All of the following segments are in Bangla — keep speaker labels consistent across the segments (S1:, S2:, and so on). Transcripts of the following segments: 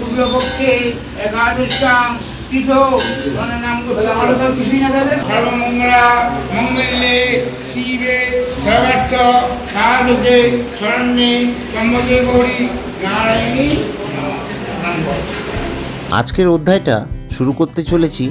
S1: শুক্লপক্ষে একাদশাং তিথো মানে নাম করতে কিছুই না তাহলে সর্বমঙ্গলা মঙ্গলে শিবে সর্বার্থ সাধুকে শরণ্যে ত্র্যম্বকে গৌরী নারায়ণী নমঃ।
S2: আজকের অধ্যায়টা শুরু করতে চলেছি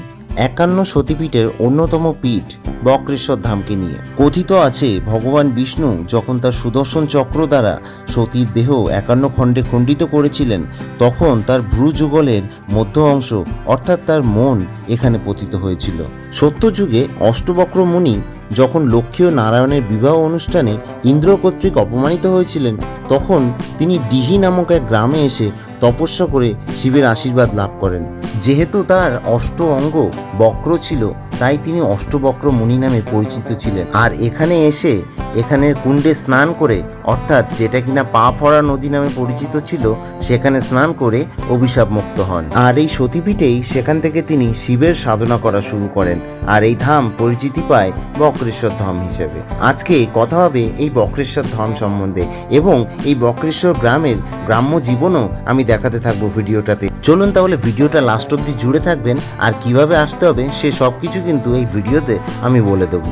S2: 51 সতীপীঠের অন্যতম পীঠ বক্রেশ্বর ধামকে নিয়ে। কথিত আছে ভগবান বিষ্ণু যখন তার সুদর্শন চক্র দ্বারা সতীর দেহ 51 খণ্ডে খণ্ডিত করেছিলেন, তখন তার ভ্রুযুগলের মধ্য অংশ অর্থাৎ তার মন এখানে পতিত হয়েছিল। সত্যযুগে অষ্টবক্র মুনি যখন লক্ষ্মী ও নারায়ণের বিবাহ অনুষ্ঠানে ইন্দ্র কর্তৃক অপমানিত হয়েছিলেন, তখন তিনি ডিহি নামক এক গ্রামে এসে তপস্যা করে শিবের আশীর্বাদ লাভ করেন। যেহেতু তার অষ্ট অঙ্গ বক্র ছিল, তাই তিনি অষ্টবক্র মুনি নামে পরিচিত ছিলেন। আর এখানে এসে এখানের কুণ্ডে স্নান করে, অর্থাৎ যেটা কিনা পা ফড়া নদী নামে পরিচিত ছিল, সেখানে স্নান করে অভিশাপ মুক্ত হন। আর এই সতীপীঠেই সেখান থেকে তিনি শিবের সাধনা করা শুরু করেন, আর এই ধাম পরিচিতি পায় বক্রেশ্বর ধাম হিসেবে। আজকে কথা হবে এই বক্রেশ্বর ধাম সম্বন্ধে, এবং এই বক্রেশ্বর গ্রামের গ্রাম্য জীবনও আমি দেখাতে থাকবো ভিডিওটাতে। চলুন তাহলে ভিডিওটা লাস্ট অব্দি জুড়ে থাকবেন, আর কিভাবে আসতে হবে সে সব কিছু কিন্তু এই ভিডিওতে আমি বলে দেবো।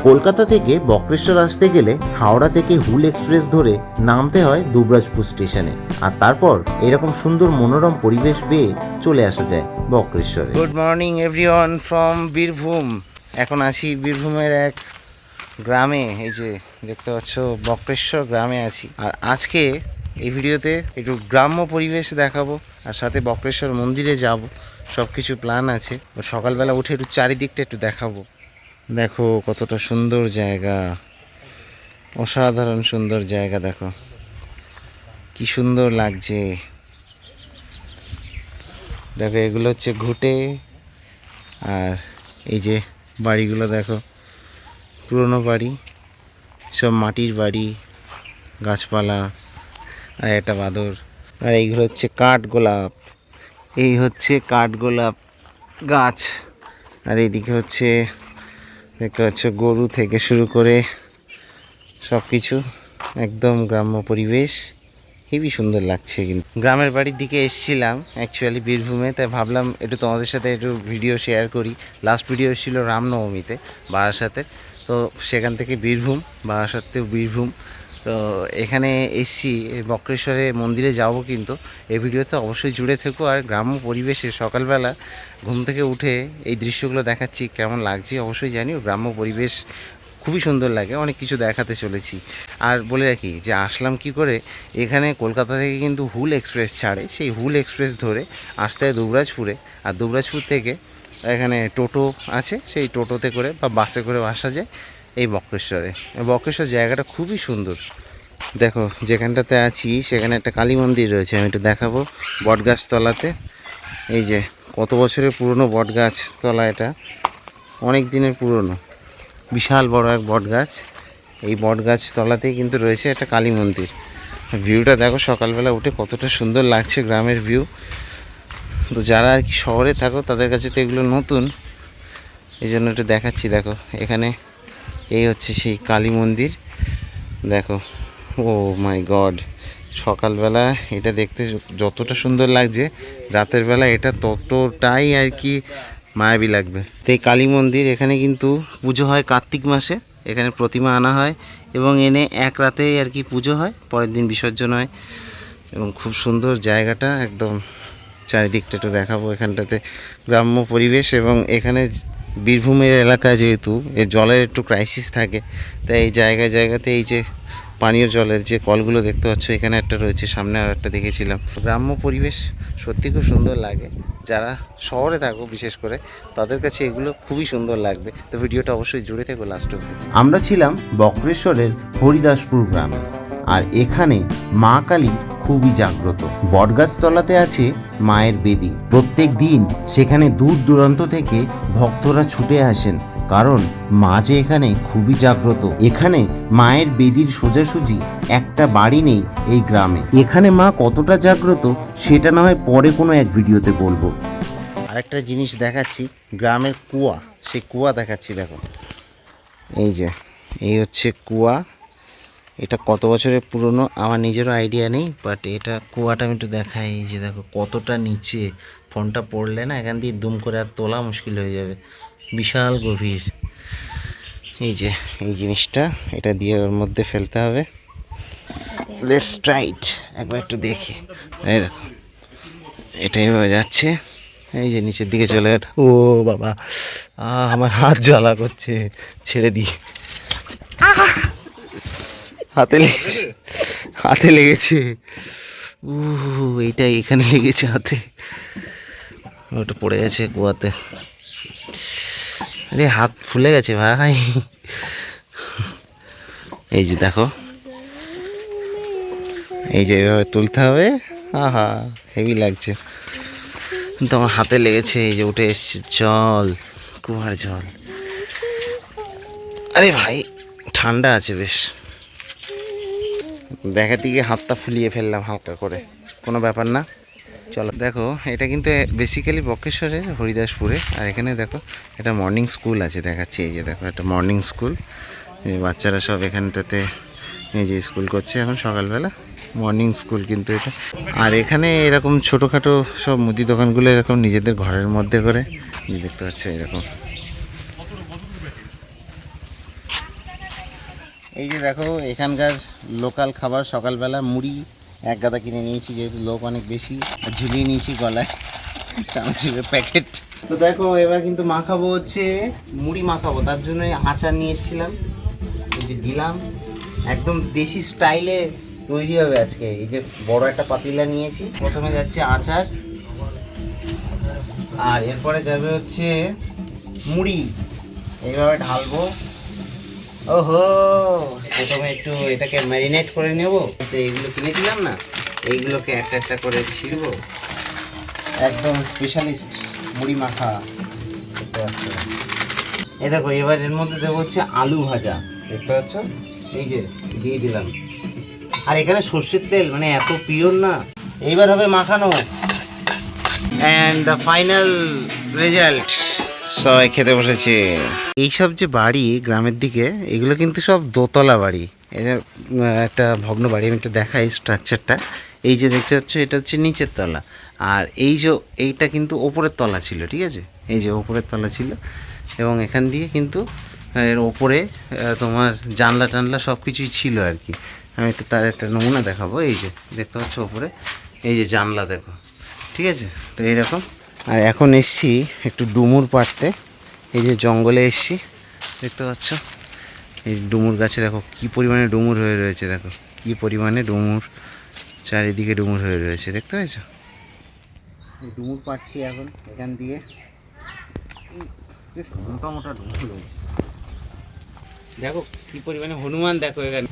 S2: কলকাতা থেকে বক্রেশ্বর আসতে গেলে হাওড়া থেকে হুল এক্সপ্রেস ধরে নামতে হয় দুবরাজপুর স্টেশনে, আর তারপর এরকম সুন্দর মনোরম পরিবেশ পেয়ে চলে আসা যায় বক্রেশ্বরে। Good morning everyone from Birbhum. এখন আছি বীরভূমের এক গ্রামে, এই যে দেখতে পাচ্ছ বক্রেশ্বর গ্রামে আছি। আর আজকে এই ভিডিওতে একটু গ্রাম্য পরিবেশ দেখাবো, আর সাথে বক্রেশ্বর মন্দিরে যাব, সব কিছু প্ল্যান আছে। সকালবেলা উঠে একটু চারিদিকটা একটু দেখাবো। দেখো কতটা সুন্দর জায়গা, অসাধারণ সুন্দর জায়গা, দেখো কি সুন্দর লাগছে। দেখো এগুলো হচ্ছে ঘুটে, আর এই যে বাড়িগুলো দেখো পুরনো বাড়ি, সব মাটির বাড়ি, গাছপালা আর একটা বাঁদর। আর এইগুলো হচ্ছে কাঠগোলাপ, এই হচ্ছে কাঠগোলাপ গাছ। আর এইদিকে হচ্ছে দেখতে পাচ্ছ গরু থেকে শুরু করে সব কিছু, একদম গ্রাম্য পরিবেশ, হেবি সুন্দর লাগছে। কিন্তু গ্রামের বাড়ির দিকে এসেছিলাম অ্যাকচুয়ালি বীরভূমে, তাই ভাবলাম একটু তোমাদের সাথে একটু ভিডিও শেয়ার করি। লাস্ট ভিডিও ছিল রামনবমীতে বারাসাতে, তো সেখান থেকে বীরভূম, বারাসাতেও বীরভূম। তো এখানে এসছি বক্রেশ্বরে মন্দিরে যাব, কিন্তু এই ভিডিওতে অবশ্যই জুড়ে থেকো। আর গ্রাম্য পরিবেশে সকালবেলা ঘুম থেকে উঠে এই দৃশ্যগুলো দেখাচ্ছি, কেমন লাগছে অবশ্যই জানিও। গ্রাম্য পরিবেশ খুবই সুন্দর লাগে, অনেক কিছু দেখাতে চলেছি। আর বলে রাখি যে আসলাম কি করে, এখানে কলকাতা থেকে কিন্তু হুল এক্সপ্রেস ছাড়ে, সেই হুল এক্সপ্রেস ধরে আসতে হয় দুবরাজপুরে। আর দুবরাজপুর থেকে এখানে টোটো আছে, সেই টোটোতে করে বা বাসে করে আসা যায় এই বক্রেশ্বরে। বক্রেশ্বর জায়গাটা খুবই সুন্দর। দেখো যেখানটাতে আছি সেখানে একটা কালী মন্দির রয়েছে, আমি একটু দেখাবো। বটগাছ তলাতে, এই যে কত বছরের পুরনো বটগাছ তলা, এটা অনেক দিনের পুরনো, বিশাল বড় এক বটগাছ। এই বটগাছ তলাতেই কিন্তু রয়েছে একটা কালী মন্দির। ভিউটা দেখো সকালবেলা উঠে কতটা সুন্দর লাগছে, গ্রামের ভিউ। তো যারা আর কি শহরে থাকো তাদের কাছে তো এগুলো নতুন, এই জন্য একটু দেখাচ্ছি। দেখো এখানে এই হচ্ছে সেই কালী মন্দির, দেখো। ও মাই গড, সকালবেলা এটা দেখতে যতটা সুন্দর লাগছে, রাতের বেলা এটা ততটাই আর কি মায়াবী লাগবে। তো এই কালী মন্দির, এখানে কিন্তু পুজো হয় কার্তিক মাসে। এখানে প্রতিমা আনা হয় এবং এনে এক রাতেই আর কি পুজো হয়, পরের দিন বিসর্জন হয়। এবং খুব সুন্দর জায়গাটা, একদম চারিদিকটা একটু দেখাবো। এখানটাতে গ্রাম্য পরিবেশ, এবং এখানে বীরভূমের এলাকা যেহেতু এর জলের একটু ক্রাইসিস থাকে, তাই এই জায়গায় জায়গাতে এই যে পানীয় জলের যে কলগুলো দেখতে পাচ্ছ, এখানে একটা রয়েছে, সামনে আর একটা দেখেছিলাম। গ্রাম্য পরিবেশ সত্যি খুব সুন্দর লাগে। যারা শহরে থাকো বিশেষ করে, তাদের কাছে এগুলো খুবই সুন্দর লাগবে। তো ভিডিওটা অবশ্যই জুড়ে থেকো লাস্ট অবধি। আমরা ছিলাম বক্রেশ্বরের হরিদাসপুর গ্রামে, আর এখানে মা কালী খুবই জাগ্রত। বটগাছ তলাতে আছে মায়ের বেদি। প্রত্যেক দিন সেখানে দূর দূরান্ত থেকে ভক্তরা ছুটে আসেন, কারণ মা যে এখানে খুবই জাগ্রত। এখানে মায়ের বেদির সোজাসুজি একটা বাড়ি নেই এই গ্রামে। এখানে মা কতটা জাগ্রত সেটা না হয় পরে কোনো এক ভিডিওতে বলবো। আরেকটা জিনিস দেখাচ্ছি, গ্রামের কুয়া, সেই কুয়া দেখাচ্ছি। দেখো এই যে এই হচ্ছে কুয়া, এটা কত বছরের পুরনো আমার নিজেরও আইডিয়া নেই, বাট এটা কুয়াটা আমি একটু দেখাই। এই যে দেখো কতটা নিচে, ফোনটা পড়লে না এখান দিয়ে দুম করে আর তোলা মুশকিল হয়ে যাবে, বিশাল গভীর। এই যে এই জিনিসটা, এটা দিয়ে ওর মধ্যে ফেলতে হবে। লেটস ট্রাই ইট, একবার একটু দেখি। এই দেখো এটা এইভাবে যাচ্ছে, এই যে নিচের দিকে চলে গেল। ও বাবা, আমার হাত জ্বালা করছে, ছেড়ে দিই। হাতে লেগেছে। এইটা এখানে লেগেছে হাতে, ওটা পড়ে গেছে কুয়াতে। আরে হাত ফুলে গেছে ভাই। এই যে দেখো, এই যে এইভাবে তুলতে হবে। আহা, হেভি লাগছে, কিন্তু আমার হাতে লেগেছে। এই যে উঠে এসছে জল, কুয়ার জল। আরে ভাই ঠান্ডা আছে বেশ, দেখাতে গিয়ে হাতটা ফুলিয়ে ফেললাম হালকা করে, কোনো ব্যাপার না। চলো দেখো, এটা কিন্তু বেসিক্যালি বক্রেশ্বরে হরিদাসপুরে। আর এখানে দেখো এটা মর্নিং স্কুল আছে, দেখাচ্ছি। এই যে দেখো এটা মর্নিং স্কুল, এই বাচ্চারা সব এখানটাতে এই যে স্কুল করছে এখন সকালবেলা, মর্নিং স্কুল কিন্তু এটা। আর এখানে এরকম ছোটোখাটো সব মুদি দোকানগুলো এরকম নিজেদের ঘরের মধ্যে করে, দেখতে পাচ্ছ এরকম। এই যে দেখো এখানকার লোকাল খাবার, সকালবেলা মুড়ি এক গাদা কিনে নিয়েছি, যেহেতু লোক অনেক বেশি, ঝুলিয়ে নিয়েছি গলায় চানাচুরের প্যাকেট। তো দেখো এবার কিন্তু মাখাবো হচ্ছে মুড়ি মাখাবো, তার জন্য আচার নিয়ে এসেছিলাম, এই যে দিলাম। একদম দেশি স্টাইলে তৈরি হবে আজকে। এই যে বড় একটা পাতিলা নিয়েছি, প্রথমে যাচ্ছে আচার, আর এরপরে যাবে হচ্ছে মুড়ি, এইভাবে ঢালবো। ওহো, প্রথমে একটু এটাকে ম্যারিনেট করে নেব। তো এইগুলো কিনেছিলাম না, এইগুলোকে একটা একটা করে ছিঁড়বো। একদম স্পেশালিস্ট মুড়ি মাখা দেখতে পাচ্ছ। এই দেখো এবার এর মধ্যে দেবো হচ্ছে আলু ভাজা, দেখতে পাচ্ছ, এই যে দিয়ে দিলাম। আর এখানে সর্ষের তেল মানে এত পিওর না। এইবার হবে মাখানো, অ্যান্ড দ্য ফাইনাল রেজাল্ট। সবাই খেতে বসেছে। এইসব যে বাড়ি গ্রামের দিকে, এগুলো কিন্তু সব দোতলা বাড়ি। এটা একটা ভগ্ন বাড়ি, আমি একটু দেখাই স্ট্রাকচারটা। এই যে দেখতে পাচ্ছ, এটা হচ্ছে নিচের তলা, আর এই যে এইটা কিন্তু ওপরের তলা ছিল, ঠিক আছে, এই যে ওপরের তলা ছিল। এবং এখান দিয়ে কিন্তু এর ওপরে তোমার জানলা টানলা সব কিছুই ছিল আর কি। আমি একটু তার একটা নমুনা দেখাবো। এই যে দেখতে পাচ্ছ ওপরে এই যে জানলা, দেখো, ঠিক আছে। তো এইরকম। আর এখন এসছি একটু ডুমুর পাড়তে, এই যে জঙ্গলে এসছি, দেখতে পাচ্ছ এই ডুমুর গাছে দেখো কী পরিমাণে ডুমুর হয়ে রয়েছে, দেখো কী পরিমাণে ডুমুর, চারিদিকে ডুমুর হয়ে রয়েছে, দেখতে পেয়েছো। ডুমুর পাড়ছি এখন এখান দিয়ে, বেশ মোটা মোটা ডুমুর রয়েছে। দেখো কী পরিমাণে হনুমান, দেখো এখানে,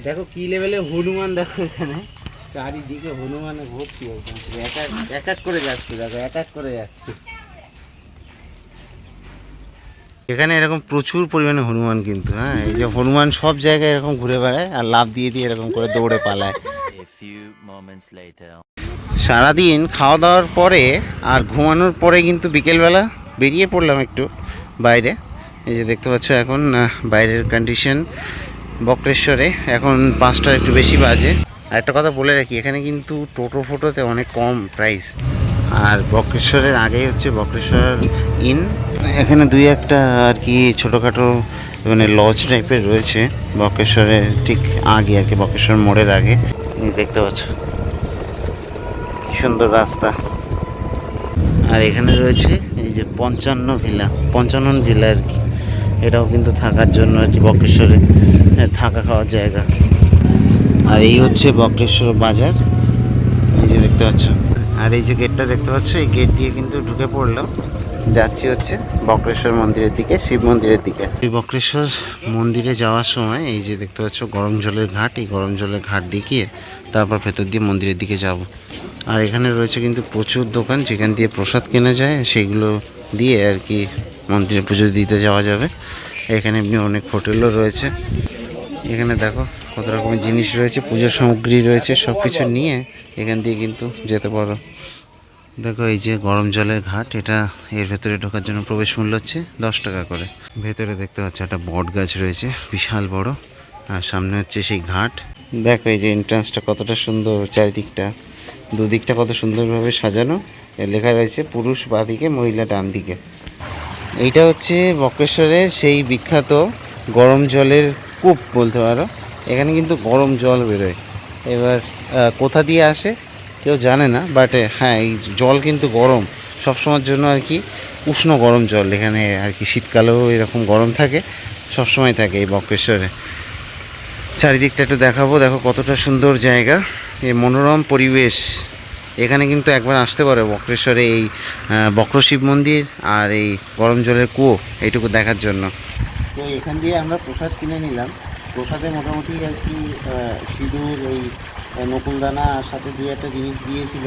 S2: দেখো কী লেভেলের হনুমান, দেখো এখানে চারিদিকে হনুমানে ভর্তি হয়েছে। এক এক করে যাচ্ছি, দেখো এক এক করে যাচ্ছি। এখানে এরকম প্রচুর পরিমাণে হনুমান কিন্তু, হ্যাঁ, এই যে হনুমান সব জায়গায় এরকম ঘুরে বেড়ায় আর লাফ দিয়ে দিয়ে এরকম করে দৌড়ে পালায়। সারাদিন খাওয়া দাওয়ার পরে আর ঘুমানোর পরে কিন্তু বিকেলবেলা বেরিয়ে পড়লাম একটু বাইরে। এই যে দেখতে পাচ্ছ এখন বাইরের কন্ডিশন বক্রেশ্বরে, এখন 5টা একটু বেশি বাজে। আর একটা কথা বলে রাখি, এখানে কিন্তু টোটো ফোটোতে অনেক কম প্রাইস। আর বক্রেশ্বরের আগেই হচ্ছে বক্রেশ্বর ইন, এখানে দুই একটা আর কি ছোটোখাটো মানে লজ টাইপের রয়েছে বক্রেশ্বরের ঠিক আগে আর কি, বক্রেশ্বর মোড়ের আগে। দেখতে পাচ্ছ কি সুন্দর রাস্তা। আর এখানে রয়েছে এই যে 55 ভিলা আর কি, এটাও কিন্তু থাকার জন্য আর কি বক্রেশ্বরে থাকা খাওয়ার জায়গা। আর এই হচ্ছে বক্রেশ্বর বাজার, এই যে দেখতে পাচ্ছ। আর এই যে গেটটা দেখতে পাচ্ছ, এই গেট দিয়ে কিন্তু ঢুকে পড়লাম, যাচ্ছি হচ্ছে বক্রেশ্বর মন্দিরের দিকে, শিব মন্দিরের দিকে। এই বক্রেশ্বর মন্দিরে যাওয়ার সময় এই যে দেখতে পাচ্ছ গরম জলের ঘাট, এই গরম জলের ঘাট দেখিয়ে তারপর ভেতর দিয়ে মন্দিরের দিকে যাব। আর এখানে রয়েছে কিন্তু প্রচুর দোকান, যেখান দিয়ে প্রসাদ কেনা যায়, সেইগুলো দিয়ে আর কি মন্দিরে পুজো দিতে যাওয়া যাবে। এখানে এমনি অনেক হোটেলও রয়েছে। এখানে দেখো কত রকমের জিনিস রয়েছে, পুজোর সামগ্রী রয়েছে, সব কিছু নিয়ে এখান দিয়ে কিন্তু যেতে পারো। দেখো এই যে গরম জলের ঘাট, এটা এর ভেতরে ঢোকার জন্য প্রবেশ মূল্য হচ্ছে 10 টাকা করে। ভেতরে দেখতে পাচ্ছ একটা বট গাছ রয়েছে, বিশাল বড়। আর সামনে হচ্ছে সেই ঘাট। দেখো এই যে এন্ট্রান্সটা কতটা সুন্দর, চারিদিকটা দুদিকটা কত সুন্দরভাবে সাজানো। লেখা রয়েছে পুরুষ বাঁ দিকে, মহিলা ডান দিকে। এইটা হচ্ছে বক্রেশ্বরের সেই বিখ্যাত গরম জলের কূপ বলতে পারো। এখানে কিন্তু গরম জল বেরোয়। এবার কোথা দিয়ে আসে কেউ জানে না, বাট হ্যাঁ এই জল কিন্তু গরম সবসময়ের জন্য আর কি, উষ্ণ গরম জল এখানে আর কি। শীতকালেও এরকম গরম থাকে, সবসময় থাকে এই বক্রেশ্বরে। চারিদিকটা একটু দেখাবো, দেখো কতটা সুন্দর জায়গা, এই মনোরম পরিবেশ। এখানে কিন্তু একবার আসতে পারে বক্রেশ্বরে এই বক্রশিব মন্দির আর এই গরম জলের কুয়ো এইটুকু দেখার জন্য। তো এখান দিয়ে আমরা প্রসাদ কিনে নিলাম। প্রসাদে মোটামুটি আর কি সিঁদুর, ওই নকুলদানা আর সাথে দুই একটা জিনিস দিয়েছিল।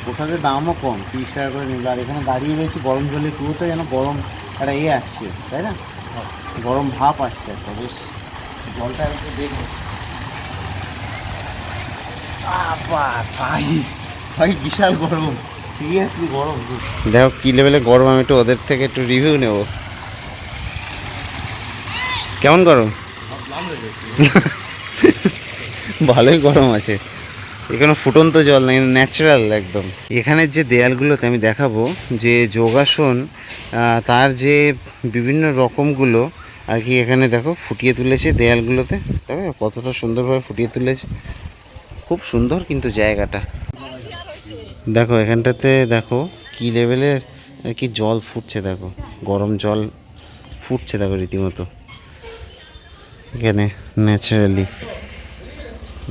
S2: প্রসাদের দামও কম, 30 টাকা করে নিল। আর এখানে দাঁড়িয়ে রয়েছে গরম জলের কুয়োতে, যেন গরম একটা আসছে, তাই না, গরম ভাপ আসছে একটা। বেশ জলটা একটু দেখবো। ভাই বিশাল গরম, সিরিয়াসলি গরম। দেখো কী লেভেলে গরম, আমি একটু ওদের থেকে একটু রিভিউ নেব। কেমন গরম? ভালোই গরম আছে। এখানে ফুটন্ত জল না, ন্যাচারাল একদম। এখানের যে দেয়ালগুলোতে আমি দেখাবো যে যোগাসন, তার যে বিভিন্ন রকমগুলো আর কি এখানে দেখো ফুটিয়ে তুলেছে দেয়ালগুলোতে। দেখো কতটা সুন্দরভাবে ফুটিয়ে তুলেছে, খুব সুন্দর কিন্তু জায়গাটা। দেখো এখানটাতে দেখো কী লেভেলের আর কি জল ফুটছে, দেখো গরম জল ফুটছে দেখো রীতিমতো এখানে ন্যাচারালি,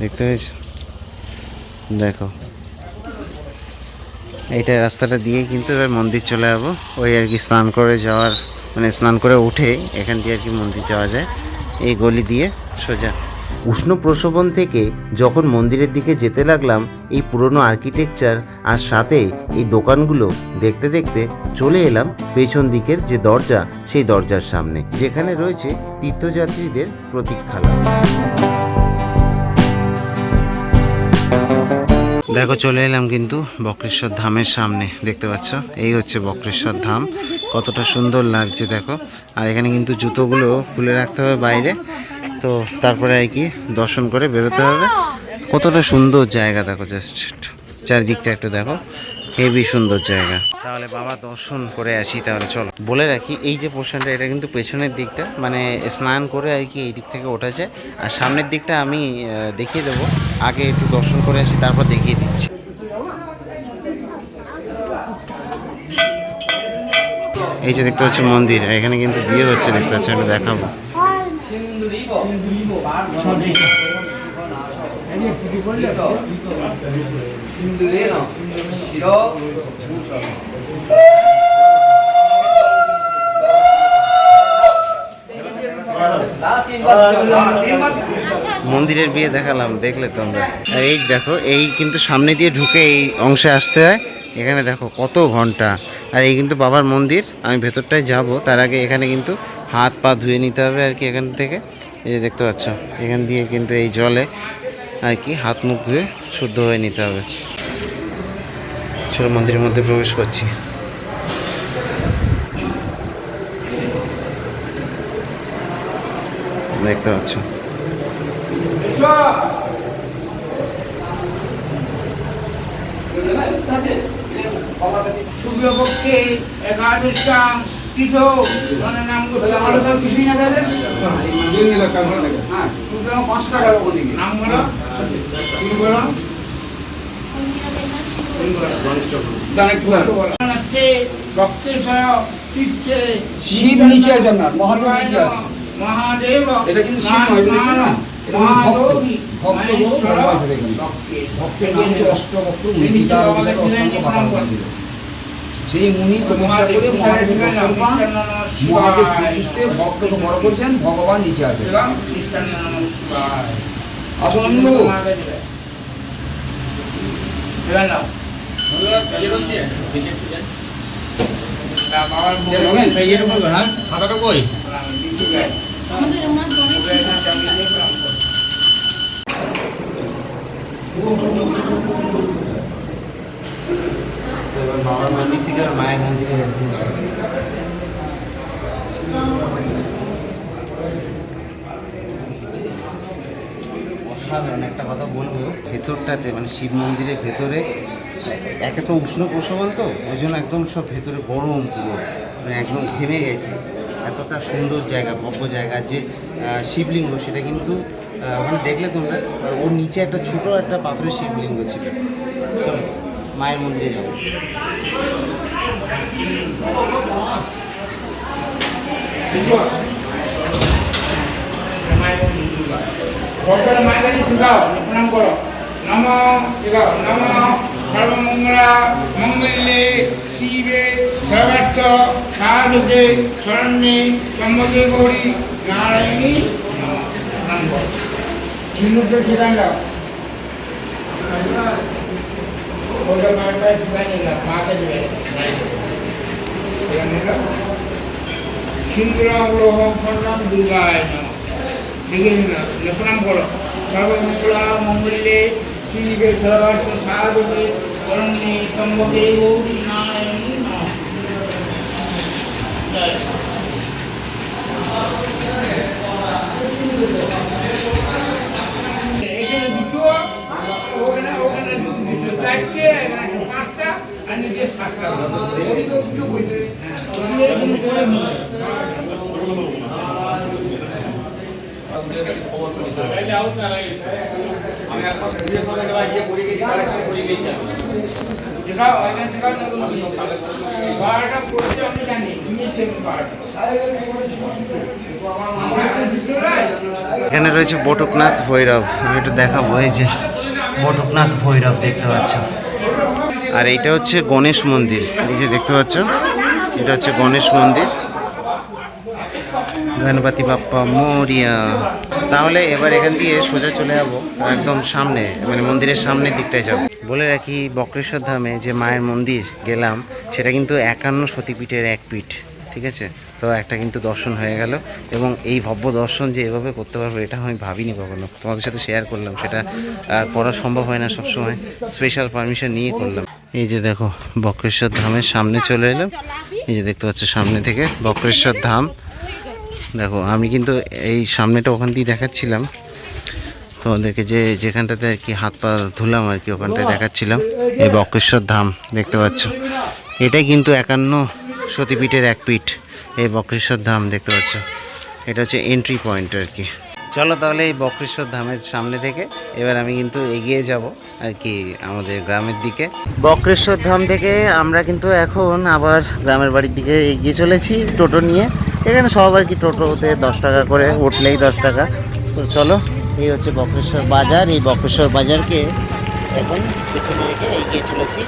S2: দেখতে পেয়েছো? দেখো এইটা রাস্তাটা দিয়ে কিন্তু এবার মন্দির চলে যাবো। ওই আর কি স্নান করে যাওয়ার, মানে স্নান করে উঠে এখান দিয়ে আর কি মন্দির যাওয়া যায়, এই গলি দিয়ে সোজা। উষ্ণ প্রসবন থেকে যখন মন্দিরের দিকে যেতে লাগলাম, এই পুরনো আর্কিটেকচার আর সাথে এই দোকানগুলো দেখতে দেখতে চলে এলাম পেছন দিকের যে দরজা, সেই দরজার সামনে, যেখানে রয়েছে তীর্থযাত্রীদের প্রতীক্ষালয়। দেখো চলে এলাম কিন্তু বক্রেশ্বর ধামের সামনে, দেখতে পাচ্ছ এই হচ্ছে বক্রেশ্বর ধাম। কতটা সুন্দর লাগছে দেখো। আর এখানে কিন্তু জুতোগুলো খুলে রাখতে হবে বাইরে, তো তারপরে আর কি দর্শন করে বেরোতে হবে। কতটা সুন্দর জায়গা দেখো, জাস্ট চারিদিকটা একটু দেখো, হেভি সুন্দর জায়গা। তাহলে বাবা দর্শন করে আসি। তাহলে চলো, বলে রাখি এই যে পোর্শনটা, এটা কিন্তু পেছনের দিকটা, মানে স্নান করে আর কি এই দিক থেকে ওঠা যায়। আর সামনের দিকটা আমি দেখিয়ে দেবো, আগে একটু দর্শন করে আসি তারপর দেখিয়ে দিচ্ছি। এই যে দেখতে হচ্ছে মন্দির, এখানে কিন্তু বিয়ে হচ্ছে, দেখতে পাচ্ছ, একটু দেখাবো। মন্দিরের বিয়ে দেখালাম, দেখলে তোমরা। আর এই দেখো, এই কিন্তু সামনে দিয়ে ঢুকে এই অংশে আসতে হয়। এখানে দেখো কত ঘন্টা। আর এই কিন্তু বাবার মন্দির। আমি ভেতরটায় যাব, তার আগে এখানে কিন্তু হাত পা ধুয়ে নিতে হবে আর কি এখান থেকে। এই যে দেখতে পাচ্ছ, এখান দিয়ে কিন্তু এই জলে আর কি হাত মুখ ধুয়ে শুদ্ধ হয়ে নিতে হবে। চলো মন্দিরের মধ্যে প্রবেশ করছি। দেখতে পাচ্ছ
S1: শুক্লপক্ষে একাদশাং তীর্থ মানে নাম করতে আমাদের তো কিছুই না গেলে হ্যাঁ 5 টাকা নাম বলো, কি বলো?
S3: শিব নিচে আছে, আপনার মহাদেব নিচে আছে।
S1: মহাদেব
S3: এটা কিন্তু শিব নয়, এটা দেখছেন না? এটা
S1: মহাদেবী
S3: ভক্ত অষ্টবক্র মুনি, তার অভিধানে অসংখ্য বাধা দিল। সেই মুনি তপস্যা করে মহাদেবের দর্শন পান, মহাদেব শ্রীকৃষ্ণে ভক্তকে বড় করছেন, ভগবান নিচে আছে। আসুন
S1: খাতাটা কই?
S2: তো এবার বাবার মন্দির থেকে আর মায়ের মন্দিরে যাচ্ছি। কথা বলবো, ভেতরটাতে মানে শিব মন্দিরের ভেতরে একে তো উষ্ণ প্রসবন, তো ওই জন্য একদম সব ভেতরে গরম পুরো, মানে একদম ঘেমে গেছে। এতটা সুন্দর জায়গা, ভব্য জায়গা। যে শিবলিঙ্গ সেটা কিন্তু ওখানে দেখলে তোমরা, আর ওর নিচে একটা ছোট একটা পাথরের শিবলিঙ্গ ছিল। চলো মায়ের মন্দিরে যাবো।
S1: মায়ের কাছে ঢুকাও, প্রণাম করো। নম নম সর্বমঙ্গলা মঙ্গলে শিবে সর্বার্থ সাধকে শরণ্যে ত্র্যম্বকে গৌরী নারায়ণী প্রণাম করো। হিন্দুদের ঠিকান দাও, ওটা মায়ের কাছে ঠিকান নিলাম, মাকে দেবে ঠিকান নিলাম। সিন্দুরম লোহম স্বর্ণম দুর্গায় নমঃ। লিখে নিলাম, প্রণাম করো। সর্বমঙ্গলা মঙ্গলে শিবে সর্বার্থ সাধকে শরণ্যে ত্র্যম্বকে গৌরী নারায়ণী নমঃ। এখানে দুটো, ওখানে দুটো, চারটে, এখানে পাঁচটা, আর নিচে সাতটা।
S2: এখানে রয়েছে বটুকনাথ ভৈরব, আমি একটু দেখাবো। এই যে বটুকনাথ ভৈরব দেখতে পাচ্ছ। আর এইটা হচ্ছে গণেশ মন্দির, এই যে দেখতে পাচ্ছ, এটা হচ্ছে গণেশ মন্দির। গণপতি বাপ্পা মোরিয়া। তাহলে এবার এখান দিয়ে সোজা চলে যাবো একদম সামনে, মানে মন্দিরের সামনের দিকটায় যাব। বলে রাখি, বক্রেশ্বর ধামে যে মায়ের মন্দির গেলাম সেটা কিন্তু 51 সতীপীঠের এক পীঠ, ঠিক আছে? তো একটা কিন্তু দর্শন হয়ে গেল, এবং এই ভব্য দর্শন যে এভাবে করতে পারবো এটা আমি ভাবিনি কখনো। তোমাদের সাথে শেয়ার করলাম, সেটা করা সম্ভব হয় না সবসময়, স্পেশাল পারমিশন নিয়ে করলাম। এই যে দেখো বক্রেশ্বর ধামের সামনে চলে এলাম, এই যে দেখতে পাচ্ছ সামনে থেকে বক্রেশ্বর ধাম। দেখো আমি কিন্তু এই সামনেটা ওখান দিয়ে দেখাচ্ছিলাম তোমাদেরকে, যে যেখানটাতে আর কি হাত পা ধুলাম আর কি, ওখানটায় দেখাচ্ছিলাম এই বক্রেশ্বর ধাম দেখতে পাচ্ছ। এটাই কিন্তু 51 সতীপীঠের এক পীঠ, এই বক্রেশ্বর ধাম দেখতে পাচ্ছ। এটা হচ্ছে এন্ট্রি পয়েন্ট আর কি। চলো তাহলে এই বক্রেশ্বর ধামের সামনে থেকে এবার আমি কিন্তু এগিয়ে যাব আর কি আমাদের গ্রামের দিকে। বক্রেশ্বর ধাম থেকে আমরা কিন্তু এখন আবার গ্রামের বাড়ির দিকে এগিয়ে চলেছি টোটো নিয়ে। এখানে সব আর কি টোটোতে 10 টাকা করে, উঠলেই 10 টাকা। তো চলো, এই হচ্ছে বক্রেশ্বর বাজার। এই বক্রেশ্বর বাজারকে এখন পেছনে রেখে এগিয়ে চলেছি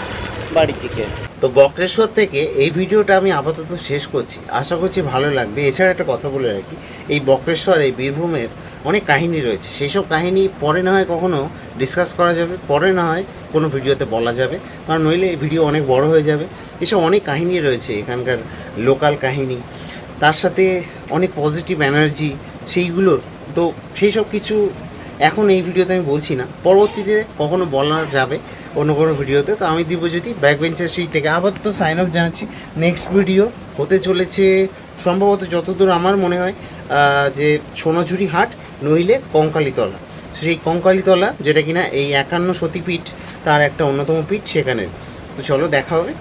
S2: বাড়ির দিকে। তো বক্রেশ্বর থেকে এই ভিডিওটা আমি আপাতত শেষ করছি, আশা করছি ভালো লাগবে। এছাড়া একটা কথা বলে রাখি, এই বক্রেশ্বর, এই বীরভূমের অনেক কাহিনী রয়েছে, সেই সব কাহিনী পরে না হয় কখনো ডিসকাস করা যাবে, পরে না হয় কোনো ভিডিওতে বলা যাবে, কারণ নইলে এই ভিডিও অনেক বড় হয়ে যাবে। এসব অনেক কাহিনী রয়েছে এখানকার, লোকাল কাহিনী, তার সাথে অনেক পজিটিভ এনার্জি সেইগুলোর। তো সেই সব কিছু এখন এই ভিডিওতে আমি বলছি না, পরবর্তীতে কখনো বলা যাবে অন্য কোনো ভিডিওতে। তো আমি দিব্যজ্যোতি ব্যাক বেঞ্চার সিট থেকে আবার তো সাইন অফ জানাচ্ছি। নেক্সট ভিডিও হতে চলেছে সম্ভবত, যতদূর আমার মনে হয়, যে সোনাঝুরি হাট নইলে কঙ্কালীতলা। সেই কঙ্কালীতলা যেটা কিনা এই 51 সতীপীঠ তার একটা অন্যতম পীঠ সেখানে। তো চলো দেখা হবে